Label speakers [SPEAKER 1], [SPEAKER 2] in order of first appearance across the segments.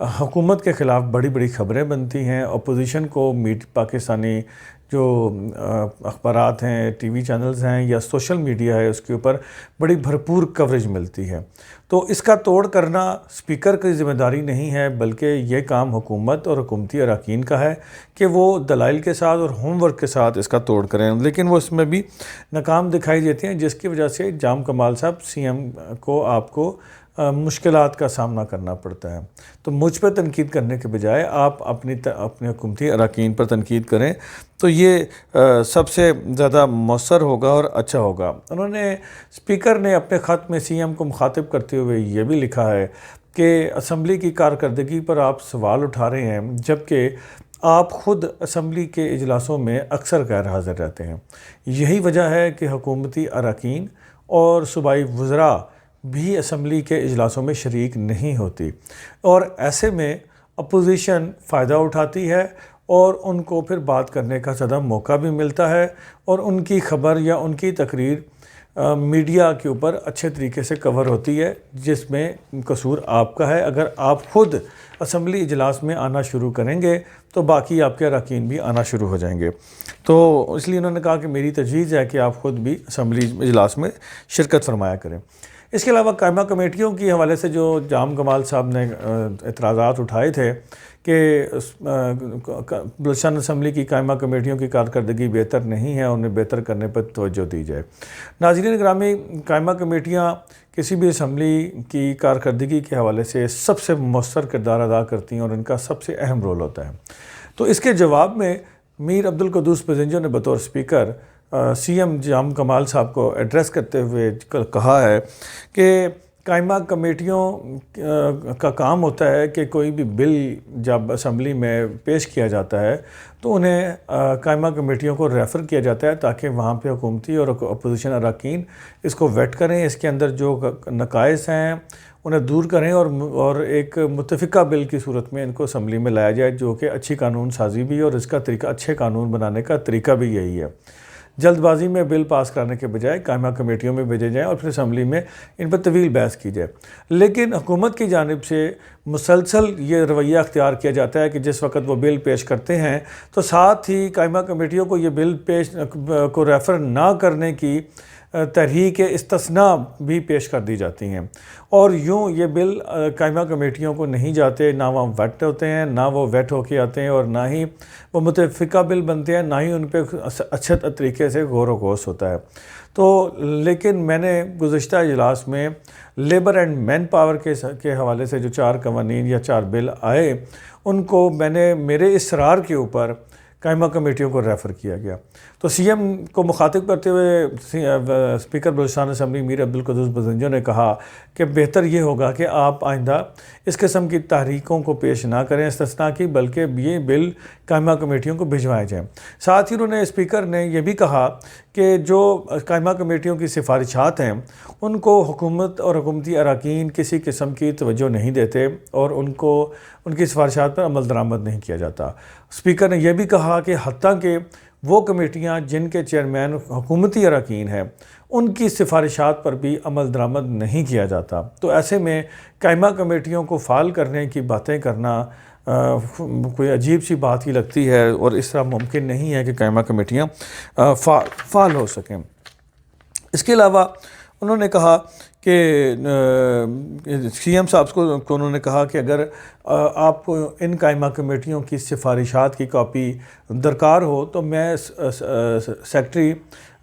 [SPEAKER 1] حکومت کے خلاف بڑی بڑی خبریں بنتی ہیں، اپوزیشن کو پاکستانی جو اخبارات ہیں، ٹی وی چینلز ہیں یا سوشل میڈیا ہے، اس کے اوپر بڑی بھرپور کوریج ملتی ہے۔ تو اس کا توڑ کرنا اسپیکر کی ذمہ داری نہیں ہے، بلکہ یہ کام حکومت اور حکومتی اراکین کا ہے کہ وہ دلائل کے ساتھ اور ہوم ورک کے ساتھ اس کا توڑ کریں، لیکن وہ اس میں بھی ناکام دکھائی دیتے ہیں، جس کی وجہ سے جام کمال صاحب سی ایم کو آپ کو مشکلات کا سامنا کرنا پڑتا ہے۔ تو مجھ پہ تنقید کرنے کے بجائے آپ اپنے حکومتی اراکین پر تنقید کریں تو یہ سب سے زیادہ مؤثر ہوگا اور اچھا ہوگا۔ انہوں نے اسپیکر نے اپنے خط میں سی ایم کو مخاطب کرتے ہوئے یہ بھی لکھا ہے کہ اسمبلی کی کارکردگی پر آپ سوال اٹھا رہے ہیں، جبکہ آپ خود اسمبلی کے اجلاسوں میں اکثر غیر حاضر رہتے ہیں۔ یہی وجہ ہے کہ حکومتی اراکین اور صوبائی وزراء بھی اسمبلی کے اجلاسوں میں شریک نہیں ہوتی، اور ایسے میں اپوزیشن فائدہ اٹھاتی ہے اور ان کو پھر بات کرنے کا زیادہ موقع بھی ملتا ہے، اور ان کی خبر یا ان کی تقریر میڈیا کے اوپر اچھے طریقے سے کور ہوتی ہے، جس میں قصور آپ کا ہے۔ اگر آپ خود اسمبلی اجلاس میں آنا شروع کریں گے تو باقی آپ کے اراکین بھی آنا شروع ہو جائیں گے۔ تو اس لیے انہوں نے کہا کہ میری تجویز ہے کہ آپ خود بھی اسمبلی اجلاس میں شرکت فرمایا کریں۔ اس کے علاوہ قائمہ کمیٹیوں کی حوالے سے جو جام کمال صاحب نے اعتراضات اٹھائے تھے کہ بلوچستان اسمبلی کی قائمہ کمیٹیوں کی کارکردگی بہتر نہیں ہے، انہیں بہتر کرنے پر توجہ دی جائے۔ ناظرین گرامی، قائمہ کمیٹیاں کسی بھی اسمبلی کی کارکردگی کے حوالے سے سب سے مؤثر کردار ادا کرتی ہیں اور ان کا سب سے اہم رول ہوتا ہے۔ تو اس کے جواب میں میر عبدالقدوس بزنجو نے بطور اسپیکر سی ایم جام کمال صاحب کو ایڈریس کرتے ہوئے کہا ہے کہ قائمہ کمیٹیوں کا کام ہوتا ہے کہ کوئی بھی بل جب اسمبلی میں پیش کیا جاتا ہے تو انہیں قائمہ کمیٹیوں کو ریفر کیا جاتا ہے تاکہ وہاں پہ حکومتی اور اپوزیشن اراکین اس کو ویٹ کریں، اس کے اندر جو نقائص ہیں انہیں دور کریں اور ایک متفقہ بل کی صورت میں ان کو اسمبلی میں لایا جائے، جو کہ اچھی قانون سازی بھی، اور اس کا طریقہ اچھے قانون بنانے کا طریقہ بھی یہی ہے۔ جلد بازی میں بل پاس کرانے کے بجائے قائمہ کمیٹیوں میں بھیجے جائیں اور پھر اسمبلی میں ان پر طویل بحث کی جائے۔ لیکن حکومت کی جانب سے مسلسل یہ رویہ اختیار کیا جاتا ہے کہ جس وقت وہ بل پیش کرتے ہیں تو ساتھ ہی قائمہ کمیٹیوں کو یہ بل کو ریفر نہ کرنے کی تحریک استثناء بھی پیش کر دی جاتی ہیں، اور یوں یہ بل قائمہ کمیٹیوں کو نہیں جاتے، نہ وہ ویٹ ہوتے ہیں، نہ وہ ویٹ ہو کے آتے ہیں، اور نہ ہی وہ متفقہ بل بنتے ہیں، نہ ہی ان پہ اچھے طریقے سے غور و خوض ہوتا ہے۔ تو لیکن میں نے گزشتہ اجلاس میں لیبر اینڈ مین پاور کے حوالے سے جو 4 قوانین یا 4 بل آئے، ان کو میں نے میرے اصرار کے اوپر قائمہ کمیٹیوں کو ریفر کیا گیا۔ تو سی ایم کو مخاطب کرتے ہوئے اسپیکر بلوچستان اسمبلی میر عبدالقدوس بزنجو نے کہا کہ بہتر یہ ہوگا کہ آپ آئندہ اس قسم کی تحریکوں کو پیش نہ کریں استثناء کی، بلکہ یہ بل قائمہ کمیٹیوں کو بھجوائے جائیں۔ ساتھ ہی انہوں نے اسپیکر نے یہ بھی کہا کہ جو قائمہ کمیٹیوں کی سفارشات ہیں ان کو حکومت اور حکومتی اراکین کسی قسم کی توجہ نہیں دیتے اور ان کی سفارشات پر عمل درآمد نہیں کیا جاتا۔ اسپیکر نے یہ بھی کہا کہ حتیٰ کہ وہ کمیٹیاں جن کے چیئرمین حکومتی اراکین ہیں ان کی سفارشات پر بھی عمل درآمد نہیں کیا جاتا۔ تو ایسے میں قائمہ کمیٹیوں کو فعال کرنے کی باتیں کرنا کوئی عجیب سی بات ہی لگتی ہے، اور اس طرح ممکن نہیں ہے کہ قائمہ کمیٹیاں فعال ہو سکیں۔ اس کے علاوہ انہوں نے کہا کہ سی ایم صاحب کو انہوں نے کہا کہ اگر آپ کو ان قائمہ کمیٹیوں کی سفارشات کی کاپی درکار ہو تو میں سیکرٹری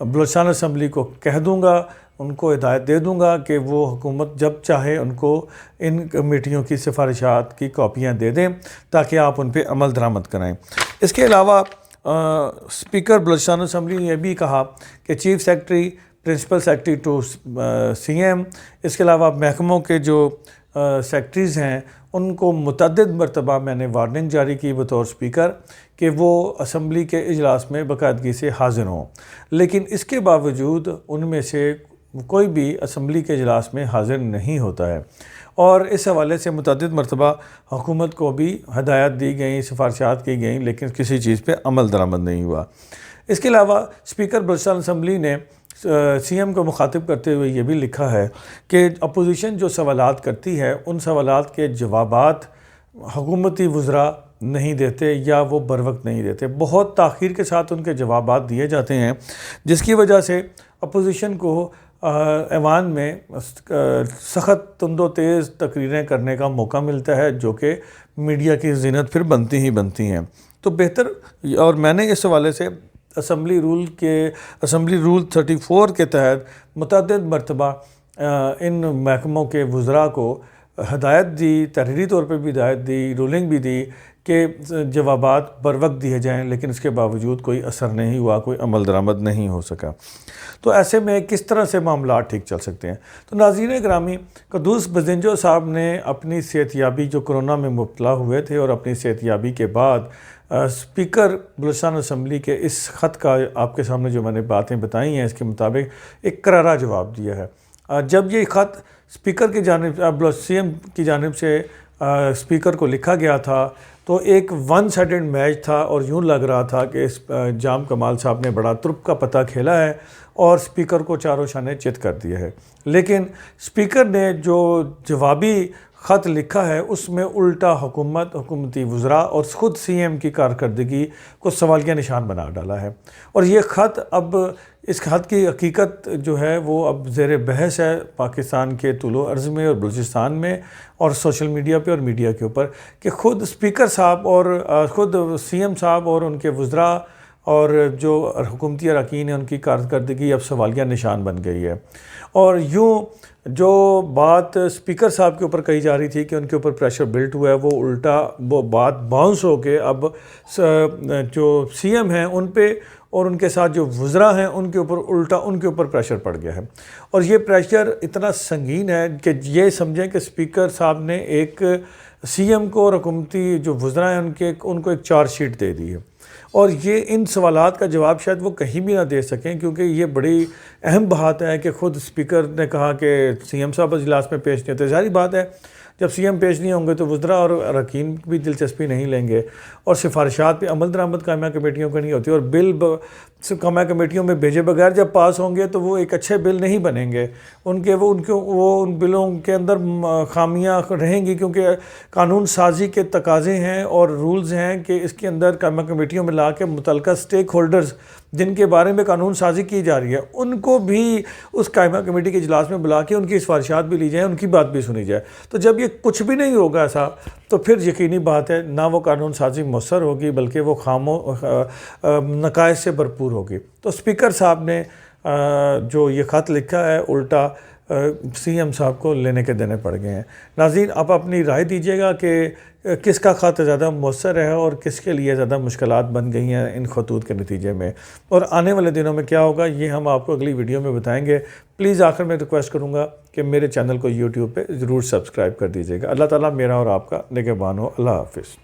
[SPEAKER 1] بلوچستان اسمبلی کو کہہ دوں گا، ان کو ہدایت دے دوں گا کہ وہ حکومت جب چاہے ان کو ان کمیٹیوں کی سفارشات کی کاپیاں دے دیں تاکہ آپ ان پہ عمل درآمد کرائیں۔ اس کے علاوہ اسپیکر بلوچستان اسمبلی نے یہ بھی کہا کہ chief secretary, principal secretary to C M, اس کے علاوہ محکموں کے جو سیکرٹریز ہیں ان کو متعدد مرتبہ میں نے وارننگ جاری کی بطور اسپیکر کہ وہ اسمبلی کے اجلاس میں باقاعدگی سے حاضر ہوں، لیکن اس کے باوجود ان میں سے کوئی بھی اسمبلی کے اجلاس میں حاضر نہیں ہوتا ہے، اور اس حوالے سے متعدد مرتبہ حکومت کو بھی ہدایت دی گئیں، سفارشات کی گئیں، لیکن کسی چیز پہ عمل درآمد نہیں ہوا۔ اس کے علاوہ اسپیکر بلوچستان اسمبلی نے سی ایم کو مخاطب کرتے ہوئے یہ بھی لکھا ہے کہ اپوزیشن جو سوالات کرتی ہے ان سوالات کے جوابات حکومتی وزراء نہیں دیتے یا وہ بر وقت نہیں دیتے، بہت تاخیر کے ساتھ ان کے جوابات دیے جاتے ہیں، جس کی وجہ سے اپوزیشن کو ایوان میں سخت تند و تیز تقریریں کرنے کا موقع ملتا ہے، جو کہ میڈیا کی زینت پھر بنتی ہی بنتی ہیں۔ تو بہتر، اور میں نے اس حوالے سے اسمبلی رول 34 کے تحت متعدد مرتبہ ان محکموں کے وزراء کو ہدایت دی، تحریری طور پہ بھی ہدایت دی، رولنگ بھی دی کہ جوابات بر وقت دیے جائیں، لیکن اس کے باوجود کوئی اثر نہیں ہوا، کوئی عمل درآمد نہیں ہو سکا۔ تو ایسے میں کس طرح سے معاملات ٹھیک چل سکتے ہیں؟ تو ناظرین گرامی، قدوس بزنجو صاحب نے اپنی صحتیابی، جو کرونا میں مبتلا ہوئے تھے، اور اپنی صحتیابی کے بعد اسپیکر بلوچستان اسمبلی کے اس خط کا آپ کے سامنے جو میں نے باتیں بتائی ہیں، اس کے مطابق ایک کرارا جواب دیا ہے۔ جب یہ خط اسپیکر کی جانب، سی ایم کی جانب سے اسپیکر کو لکھا گیا تھا، تو ایک ون سائیڈڈ میچ تھا، اور یوں لگ رہا تھا کہ جام کمال صاحب نے بڑا ترپ کا پتہ کھیلا ہے اور اسپیکر کو چاروں شانے چت کر دیا ہے۔ لیکن اسپیکر نے جو جوابی خط لکھا ہے، اس میں الٹا حکومتی وزراء اور خود سی ایم کی کارکردگی کو سوالیہ نشان بنا ڈالا ہے۔ اور یہ خط، اب اس خط کی حقیقت جو ہے وہ اب زیر بحث ہے پاکستان کے طول و عرض میں اور بلوچستان میں اور سوشل میڈیا پہ اور میڈیا کے اوپر، کہ خود اسپیکر صاحب اور خود سی ایم صاحب اور ان کے وزراء اور جو حکومتی اراکین ہیں، ان کی کارکردگی اب سوالیہ نشان بن گئی ہے۔ اور یوں جو بات اسپیکر صاحب کے اوپر کہی جا رہی تھی کہ ان کے اوپر پریشر بلٹ ہوا ہے، وہ الٹا وہ بات باؤنس ہو کے اب جو سی ایم ہیں ان پہ اور ان کے ساتھ جو وزراء ہیں ان کے اوپر الٹا ان کے اوپر پریشر پڑ گیا ہے۔ اور یہ پریشر اتنا سنگین ہے کہ یہ سمجھیں کہ اسپیکر صاحب نے ایک سی ایم کو اور حکومتی جو وزراء ہیں ان کو ایک چارج شیٹ دے دی ہے، اور یہ ان سوالات کا جواب شاید وہ کہیں بھی نہ دے سکیں، کیونکہ یہ بڑی اہم بات ہے کہ خود اسپیکر نے کہا کہ سی ایم صاحب اجلاس میں پیش نہیں ہوتے۔ ظاہری بات ہے جب سی ایم پیش نہیں ہوں گے تو وزراء اور اراکین بھی دلچسپی نہیں لیں گے، اور سفارشات پہ عمل درآمد قائمہ کمیٹیوں کو نہیں ہوتی، اور بل قائمہ کمیٹیوں میں بھیجے بغیر جب پاس ہوں گے تو وہ ایک اچھے بل نہیں بنیں گے، ان بلوں کے اندر خامیاں رہیں گی، کیونکہ قانون سازی کے تقاضے ہیں اور رولز ہیں کہ اس کے اندر قائمہ کمیٹیوں میں لا کے متعلقہ سٹیک ہولڈرز جن کے بارے میں قانون سازی کی جا رہی ہے ان کو بھی اس قائمہ کمیٹی کے اجلاس میں بلا کے ان کی سفارشات بھی لی جائیں، ان کی بات بھی سنی جائے۔ تو جب یہ کچھ بھی نہیں ہوگا ایسا، تو پھر یقینی بات ہے نہ وہ قانون سازی مؤثر ہوگی، بلکہ وہ نقائص سے بھرپور ہوگی۔ تو اسپیکر صاحب نے جو یہ خط لکھا ہے، الٹا سی ایم صاحب کو لینے کے دینے پڑ گئے ہیں۔ ناظرین، آپ اپنی رائے دیجیے گا کہ کس کا خط زیادہ مؤثر ہے اور کس کے لیے زیادہ مشکلات بن گئی ہیں ان خطوط کے نتیجے میں، اور آنے والے دنوں میں کیا ہوگا یہ ہم آپ کو اگلی ویڈیو میں بتائیں گے۔ پلیز آخر میں ریکویسٹ کروں گا کہ میرے چینل کو یوٹیوب پہ ضرور سبسکرائب کر دیجیے گا۔ اللہ تعالیٰ میرا اور آپ کا نگہبان ہو۔ اللہ حافظ۔